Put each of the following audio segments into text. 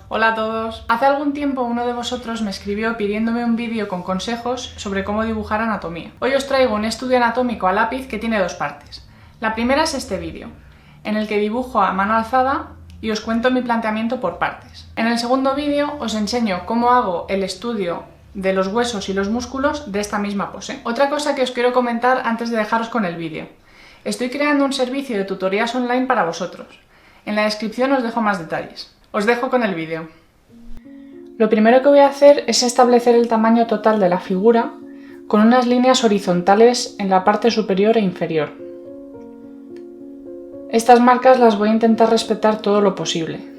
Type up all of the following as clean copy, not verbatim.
Hola a todos. Hace algún tiempo uno de vosotros me escribió pidiéndome un vídeo con consejos sobre cómo dibujar anatomía. Hoy os traigo un estudio anatómico a lápiz que tiene dos partes. La primera es este vídeo, en el que dibujo a mano alzada y os cuento mi planteamiento por partes. En el segundo vídeo os enseño cómo hago el estudio de los huesos y los músculos de esta misma pose. Otra cosa que os quiero comentar antes de dejaros con el vídeo. Estoy creando un servicio de tutorías online para vosotros. En la descripción os dejo más detalles. Os dejo con el vídeo. Lo primero que voy a hacer es establecer el tamaño total de la figura con unas líneas horizontales en la parte superior e inferior. Estas marcas las voy a intentar respetar todo lo posible.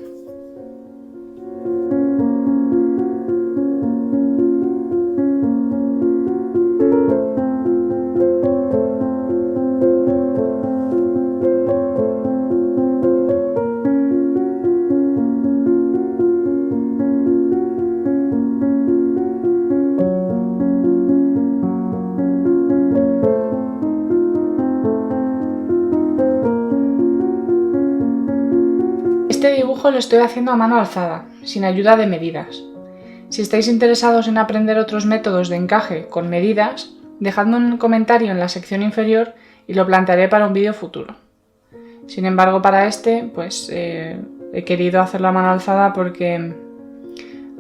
Este dibujo lo estoy haciendo a mano alzada, sin ayuda de medidas. Si estáis interesados en aprender otros métodos de encaje con medidas, dejadme un comentario en la sección inferior y lo plantearé para un vídeo futuro. Sin embargo, para este, he querido hacerlo a mano alzada porque,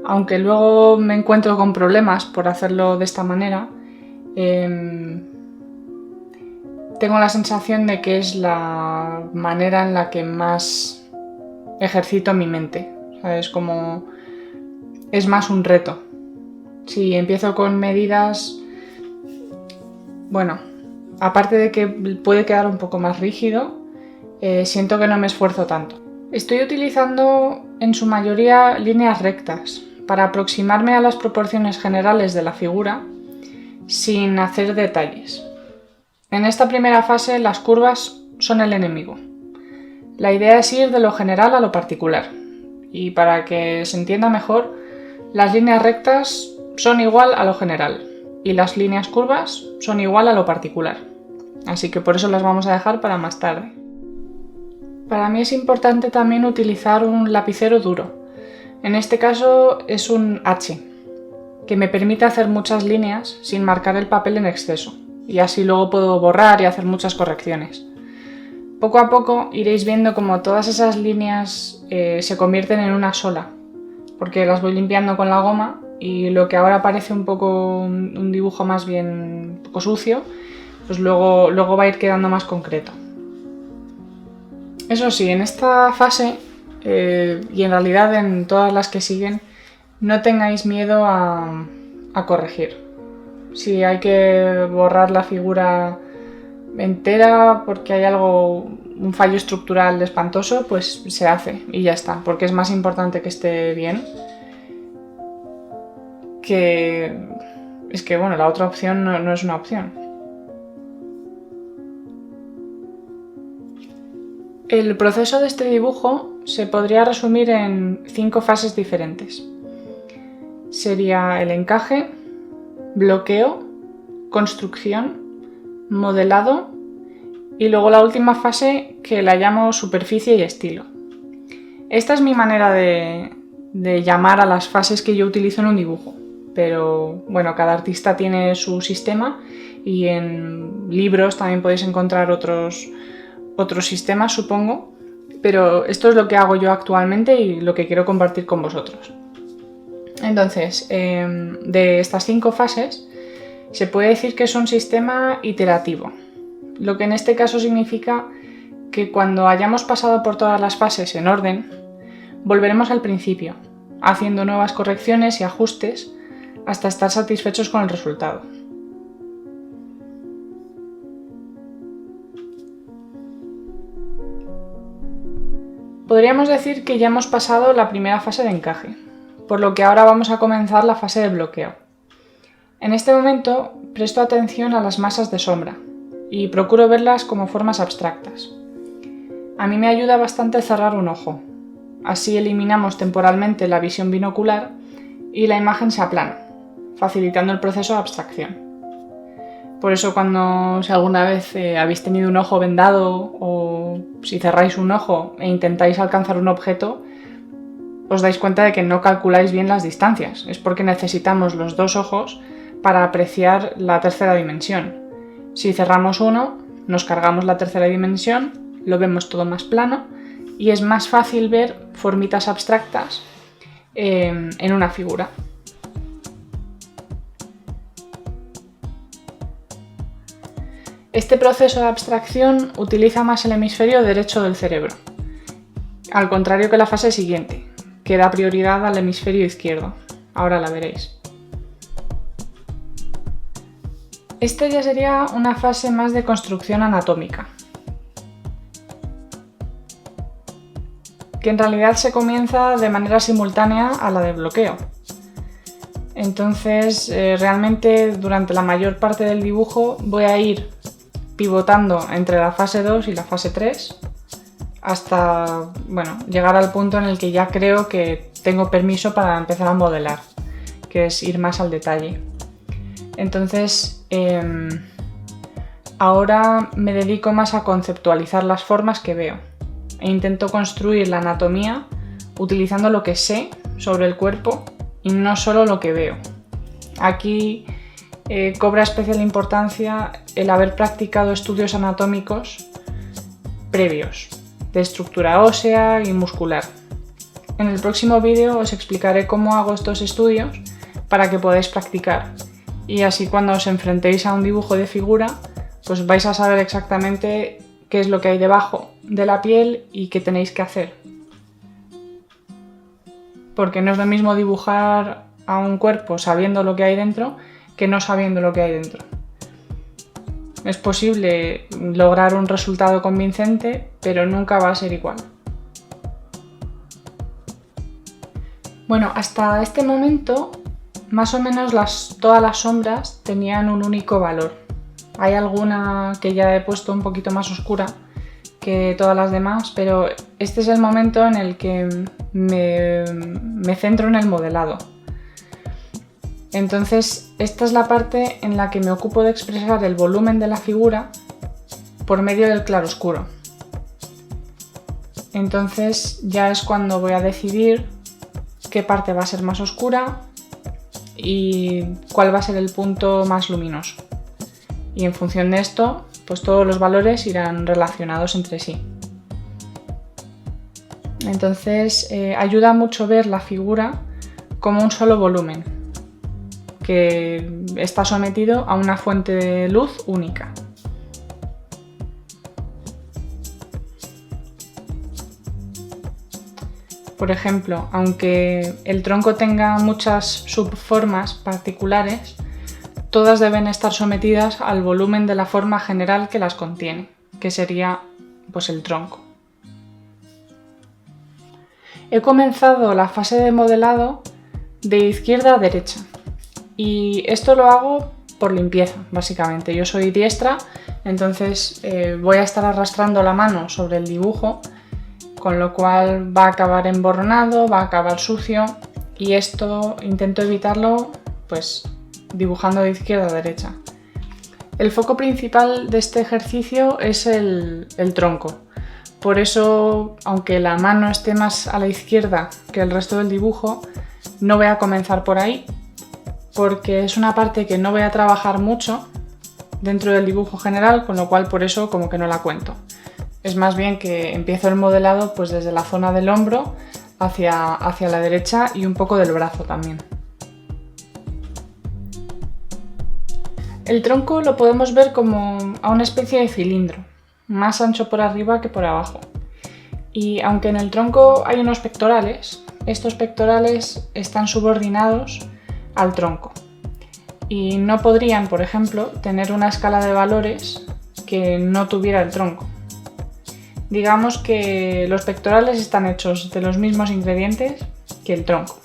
aunque luego me encuentro con problemas por hacerlo de esta manera, tengo la sensación de que es la manera en la que más ejercito mi mente, ¿sabes? Como es más un reto. Si empiezo con medidas, bueno, aparte de que puede quedar un poco más rígido, siento que no me esfuerzo tanto. Estoy utilizando en su mayoría líneas rectas para aproximarme a las proporciones generales de la figura sin hacer detalles. En esta primera fase las curvas son el enemigo. La idea es ir de lo general a lo particular, y para que se entienda mejor, las líneas rectas son igual a lo general y las líneas curvas son igual a lo particular, así que por eso las vamos a dejar para más tarde. Para mí es importante también utilizar un lapicero duro, en este caso es un H, que me permite hacer muchas líneas sin marcar el papel en exceso, y así luego puedo borrar y hacer muchas correcciones. Poco a poco iréis viendo cómo todas esas líneas se convierten en una sola, porque las voy limpiando con la goma y lo que ahora parece un poco un dibujo más bien un poco sucio, pues luego va a ir quedando más concreto. Eso sí, en esta fase, y en realidad en todas las que siguen, no tengáis miedo a corregir. Si hay que borrar la figura entera porque hay un fallo estructural espantoso, pues se hace y ya está, porque es más importante que esté bien bueno, la otra opción no es una opción. El proceso de este dibujo se podría resumir en 5 fases diferentes. Sería el encaje, bloqueo, construcción, modelado y luego la última fase que la llamo superficie y estilo. Esta es mi manera de llamar a las fases que yo utilizo en un dibujo, pero bueno, cada artista tiene su sistema y en libros también podéis encontrar otros sistemas, supongo, pero esto es lo que hago yo actualmente y lo que quiero compartir con vosotros. Entonces, de estas 5 fases, se puede decir que es un sistema iterativo, lo que en este caso significa que cuando hayamos pasado por todas las fases en orden, volveremos al principio, haciendo nuevas correcciones y ajustes hasta estar satisfechos con el resultado. Podríamos decir que ya hemos pasado la primera fase de encaje, por lo que ahora vamos a comenzar la fase de bloqueo. En este momento presto atención a las masas de sombra y procuro verlas como formas abstractas. A mí me ayuda bastante cerrar un ojo, así eliminamos temporalmente la visión binocular y la imagen se aplana, facilitando el proceso de abstracción. Por eso si alguna vez habéis tenido un ojo vendado o si cerráis un ojo e intentáis alcanzar un objeto, os dais cuenta de que no calculáis bien las distancias. Es porque necesitamos los dos ojos para apreciar la tercera dimensión. Si cerramos uno, nos cargamos la tercera dimensión, lo vemos todo más plano y es más fácil ver formitas abstractas en una figura. Este proceso de abstracción utiliza más el hemisferio derecho del cerebro, al contrario que la fase siguiente, que da prioridad al hemisferio izquierdo. Ahora la veréis. Esta ya sería una fase más de construcción anatómica, que en realidad se comienza de manera simultánea a la de bloqueo. Entonces, realmente durante la mayor parte del dibujo voy a ir pivotando entre la fase 2 y la fase 3 hasta, llegar al punto en el que ya creo que tengo permiso para empezar a modelar, que es ir más al detalle. Entonces, ahora me dedico más a conceptualizar las formas que veo e intento construir la anatomía utilizando lo que sé sobre el cuerpo y no solo lo que veo. Aquí cobra especial importancia el haber practicado estudios anatómicos previos, de estructura ósea y muscular. En el próximo vídeo os explicaré cómo hago estos estudios para que podáis practicar y así cuando os enfrentéis a un dibujo de figura, pues vais a saber exactamente qué es lo que hay debajo de la piel y qué tenéis que hacer. Porque no es lo mismo dibujar a un cuerpo sabiendo lo que hay dentro que no sabiendo lo que hay dentro. Es posible lograr un resultado convincente, pero nunca va a ser igual. Bueno, hasta este momento, más o menos todas las sombras tenían un único valor. Hay alguna que ya he puesto un poquito más oscura que todas las demás, pero este es el momento en el que me centro en el modelado. Entonces, esta es la parte en la que me ocupo de expresar el volumen de la figura por medio del claroscuro. Entonces, ya es cuando voy a decidir qué parte va a ser más oscura y cuál va a ser el punto más luminoso. Y en función de esto, pues todos los valores irán relacionados entre sí. Entonces, ayuda mucho ver la figura como un solo volumen, que está sometido a una fuente de luz única. Por ejemplo, aunque el tronco tenga muchas subformas particulares, todas deben estar sometidas al volumen de la forma general que las contiene, que sería pues el tronco. He comenzado la fase de modelado de izquierda a derecha. Y esto lo hago por limpieza, básicamente. Yo soy diestra, entonces voy a estar arrastrando la mano sobre el dibujo, con lo cual va a acabar emborronado, va a acabar sucio, y esto intento evitarlo pues dibujando de izquierda a derecha. El foco principal de este ejercicio es el tronco. Por eso, aunque la mano esté más a la izquierda que el resto del dibujo, no voy a comenzar por ahí, porque es una parte que no voy a trabajar mucho dentro del dibujo general, con lo cual por eso como que no la cuento. Es más bien que empiezo el modelado pues desde la zona del hombro hacia la derecha y un poco del brazo también. El tronco lo podemos ver como a una especie de cilindro, más ancho por arriba que por abajo. Y aunque en el tronco hay unos pectorales, estos pectorales están subordinados al tronco y no podrían, por ejemplo, tener una escala de valores que no tuviera el tronco. Digamos que los pectorales están hechos de los mismos ingredientes que el tronco.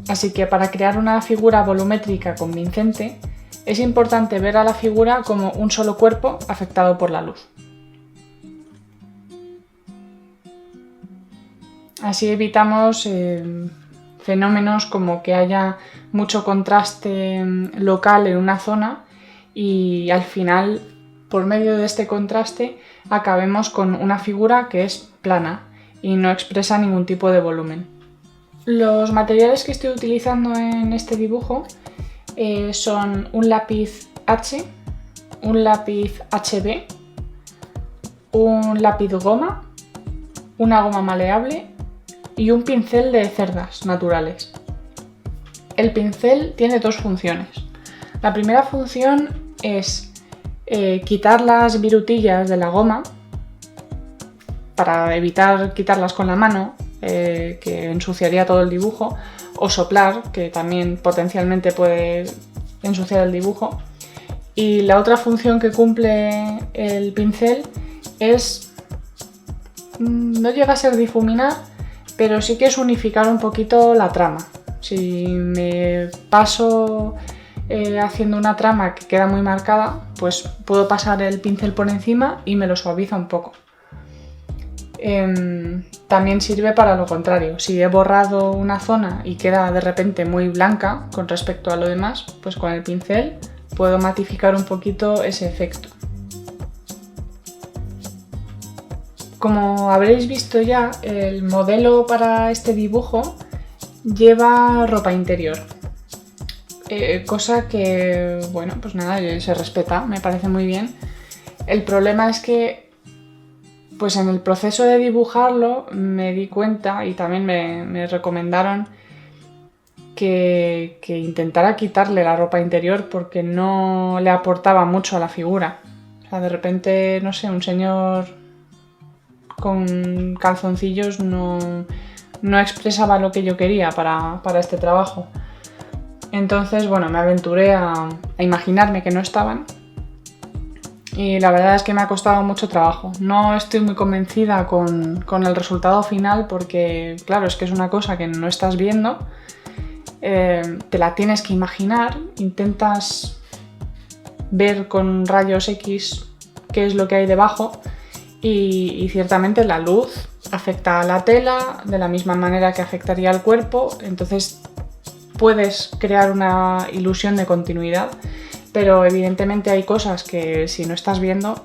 Así que para crear una figura volumétrica convincente es importante ver a la figura como un solo cuerpo afectado por la luz. Así evitamos fenómenos como que haya mucho contraste local en una zona y al final, por medio de este contraste, acabemos con una figura que es plana y no expresa ningún tipo de volumen. Los materiales que estoy utilizando en este dibujo son un lápiz H, un lápiz HB, un lápiz goma, una goma maleable y un pincel de cerdas naturales. El pincel tiene dos funciones. La primera función es quitar las virutillas de la goma para evitar quitarlas con la mano, que ensuciaría todo el dibujo, o soplar, que también potencialmente puede ensuciar el dibujo. Y la otra función que cumple el pincel es, no llega a ser difuminar, pero sí que es unificar un poquito la trama. Si me paso haciendo una trama que queda muy marcada, pues puedo pasar el pincel por encima y me lo suaviza un poco. También sirve para lo contrario. Si he borrado una zona y queda de repente muy blanca con respecto a lo demás, pues con el pincel puedo matificar un poquito ese efecto. Como habréis visto ya, el modelo para este dibujo lleva ropa interior, cosa que, bueno, pues nada, se respeta, me parece muy bien. El problema es que, pues en el proceso de dibujarlo me di cuenta, y también me recomendaron que intentara quitarle la ropa interior porque no le aportaba mucho a la figura. O sea, de repente, no sé, un señor con calzoncillos no expresaba lo que yo quería para este trabajo. Entonces, bueno, me aventuré a imaginarme que no estaban y la verdad es que me ha costado mucho trabajo. No estoy muy convencida con el resultado final porque, claro, es que es una cosa que no estás viendo, te la tienes que imaginar, intentas ver con rayos X qué es lo que hay debajo y ciertamente la luz afecta a la tela de la misma manera que afectaría al cuerpo, entonces puedes crear una ilusión de continuidad, pero evidentemente hay cosas que si no estás viendo,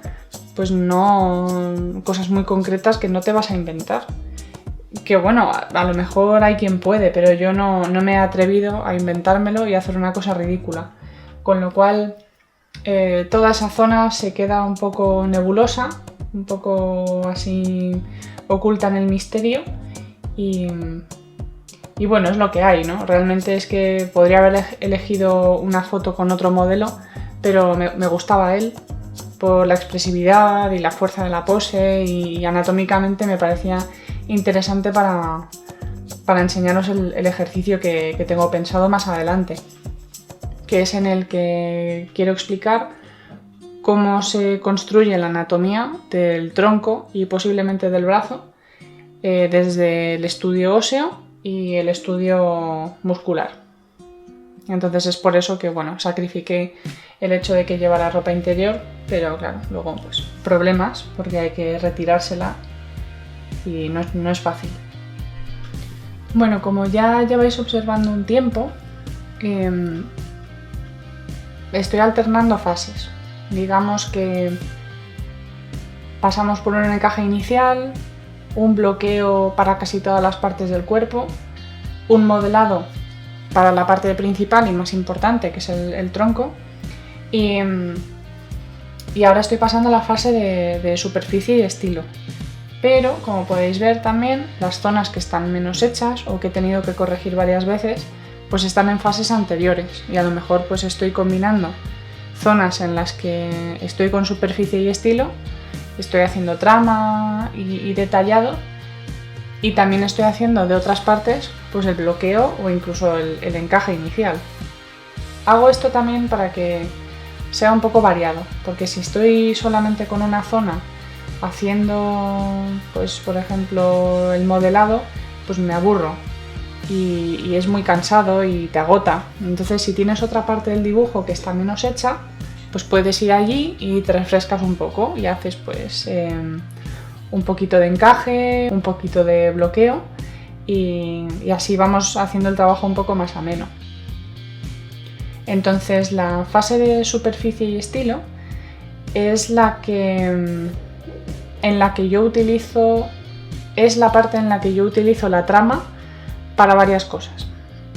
pues no, cosas muy concretas que no te vas a inventar. Que bueno, a lo mejor hay quien puede, pero yo no me he atrevido a inventármelo y a hacer una cosa ridícula. Con lo cual, toda esa zona se queda un poco nebulosa, un poco así oculta en el misterio y bueno, es lo que hay, ¿no? Realmente es que podría haber elegido una foto con otro modelo, pero me gustaba él por la expresividad y la fuerza de la pose y anatómicamente me parecía interesante para enseñaros el ejercicio que tengo pensado más adelante, que es en el que quiero explicar cómo se construye la anatomía del tronco y posiblemente del brazo desde el estudio óseo y el estudio muscular. Entonces es por eso que, bueno, sacrifiqué el hecho de que llevara ropa interior, pero claro, luego pues problemas porque hay que retirársela y no es fácil. Bueno, como ya lleváis observando un tiempo, estoy alternando fases. Digamos que pasamos por un encaje inicial, un bloqueo para casi todas las partes del cuerpo, un modelado para la parte principal y más importante, que es el tronco, y ahora estoy pasando a la fase de superficie y estilo. Pero, como podéis ver también, las zonas que están menos hechas o que he tenido que corregir varias veces, pues están en fases anteriores y a lo mejor pues estoy combinando zonas en las que estoy con superficie y estilo, estoy haciendo trama y detallado, y también estoy haciendo de otras partes pues el bloqueo o incluso el encaje inicial. Hago esto también para que sea un poco variado, porque si estoy solamente con una zona haciendo, pues por ejemplo, el modelado, pues me aburro y es muy cansado y te agota. Entonces, si tienes otra parte del dibujo que está menos hecha, pues puedes ir allí y te refrescas un poco y haces pues un poquito de encaje, un poquito de bloqueo y así vamos haciendo el trabajo un poco más ameno. Entonces, la fase de superficie y estilo es la parte en la que yo utilizo la trama para varias cosas.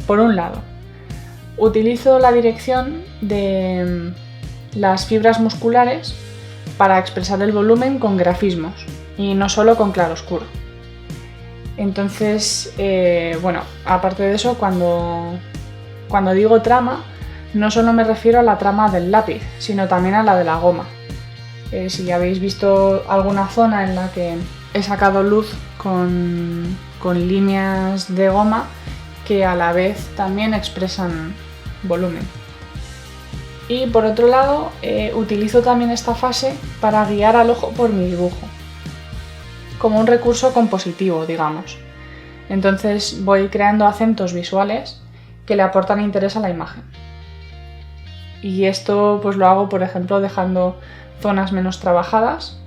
Por un lado, utilizo la dirección de las fibras musculares para expresar el volumen con grafismos y no solo con claroscuro. Entonces, bueno, aparte de eso, cuando digo trama, no solo me refiero a la trama del lápiz, sino también a la de la goma. Si habéis visto alguna zona en la que he sacado luz con líneas de goma que a la vez también expresan volumen. Y por otro lado, utilizo también esta fase para guiar al ojo por mi dibujo, como un recurso compositivo, digamos. Entonces voy creando acentos visuales que le aportan interés a la imagen. Y esto pues lo hago, por ejemplo, dejando zonas menos trabajadas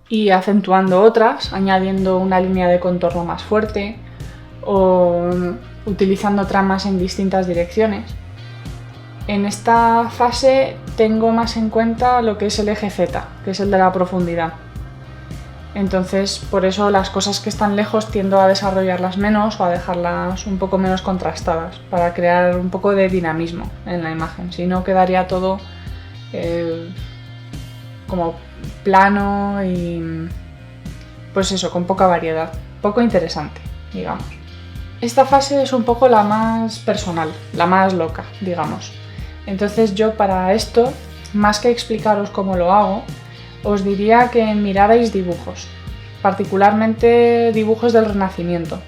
y acentuando otras, añadiendo una línea de contorno más fuerte o utilizando tramas en distintas direcciones. En esta fase tengo más en cuenta lo que es el eje Z, que es el de la profundidad. Entonces, por eso las cosas que están lejos tiendo a desarrollarlas menos o a dejarlas un poco menos contrastadas, para crear un poco de dinamismo en la imagen. Si no, quedaría todo como plano y pues eso, con poca variedad, poco interesante, digamos. Esta fase es un poco la más personal, la más loca, digamos. Entonces yo para esto, más que explicaros cómo lo hago, os diría que mirarais dibujos, particularmente dibujos del Renacimiento.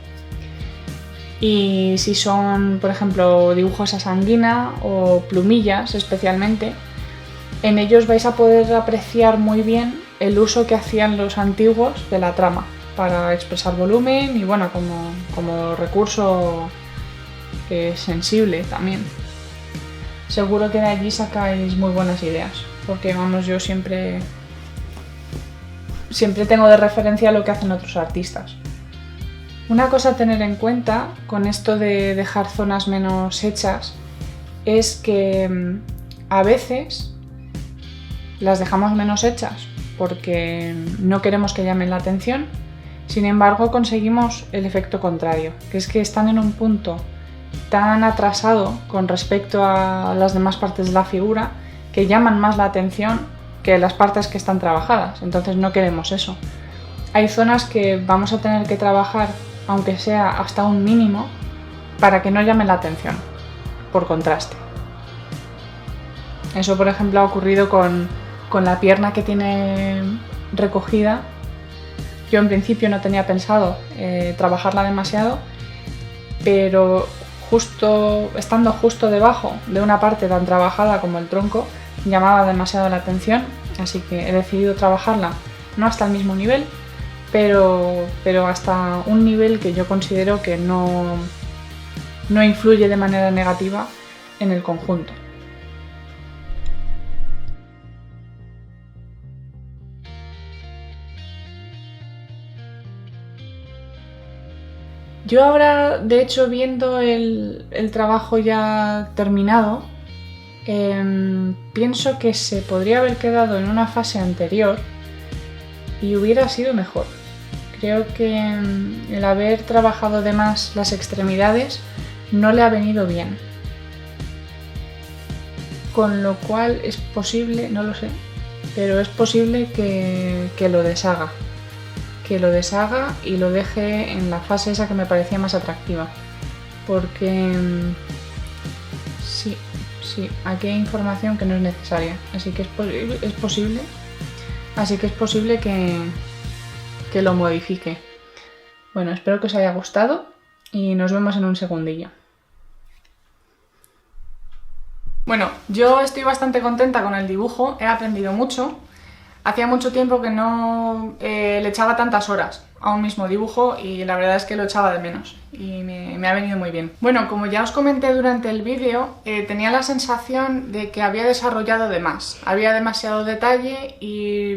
Y si son, por ejemplo, dibujos a sanguina o plumillas especialmente, en ellos vais a poder apreciar muy bien el uso que hacían los antiguos de la trama para expresar volumen y bueno, como recurso sensible también. Seguro que de allí sacáis muy buenas ideas, porque vamos, yo siempre tengo de referencia lo que hacen otros artistas. Una cosa a tener en cuenta con esto de dejar zonas menos hechas es que a veces las dejamos menos hechas porque no queremos que llamen la atención, sin embargo conseguimos el efecto contrario, que es que están en un punto tan atrasado con respecto a las demás partes de la figura que llaman más la atención que las partes que están trabajadas, entonces no queremos eso. Hay zonas que vamos a tener que trabajar, aunque sea hasta un mínimo, para que no llamen la atención, por contraste. Eso, por ejemplo, ha ocurrido con la pierna que tiene recogida. Yo en principio no tenía pensado trabajarla demasiado, pero estando justo debajo de una parte tan trabajada como el tronco, llamaba demasiado la atención, así que he decidido trabajarla no hasta el mismo nivel, pero hasta un nivel que yo considero que no influye de manera negativa en el conjunto. Yo ahora, de hecho, viendo el trabajo ya terminado, pienso que se podría haber quedado en una fase anterior y hubiera sido mejor. Creo que el haber trabajado de más las extremidades no le ha venido bien. Con lo cual es posible, no lo sé, pero es posible que lo deshaga. Que lo deshaga y lo deje en la fase esa que me parecía más atractiva. Porque sí, aquí hay información que no es necesaria. Así que es posible que lo modifique. Bueno, espero que os haya gustado y nos vemos en un segundillo. Bueno, yo estoy bastante contenta con el dibujo, he aprendido mucho. Hacía mucho tiempo que no le echaba tantas horas a un mismo dibujo y la verdad es que lo echaba de menos y me ha venido muy bien. Bueno, como ya os comenté durante el vídeo, tenía la sensación de que había desarrollado de más. Había demasiado detalle y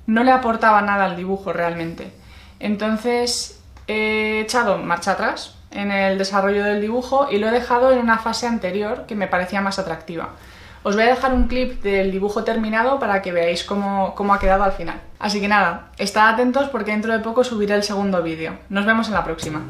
no le aportaba nada al dibujo realmente. Entonces he echado marcha atrás en el desarrollo del dibujo y lo he dejado en una fase anterior que me parecía más atractiva. Os voy a dejar un clip del dibujo terminado para que veáis cómo ha quedado al final. Así que nada, estad atentos porque dentro de poco subiré el segundo vídeo. Nos vemos en la próxima.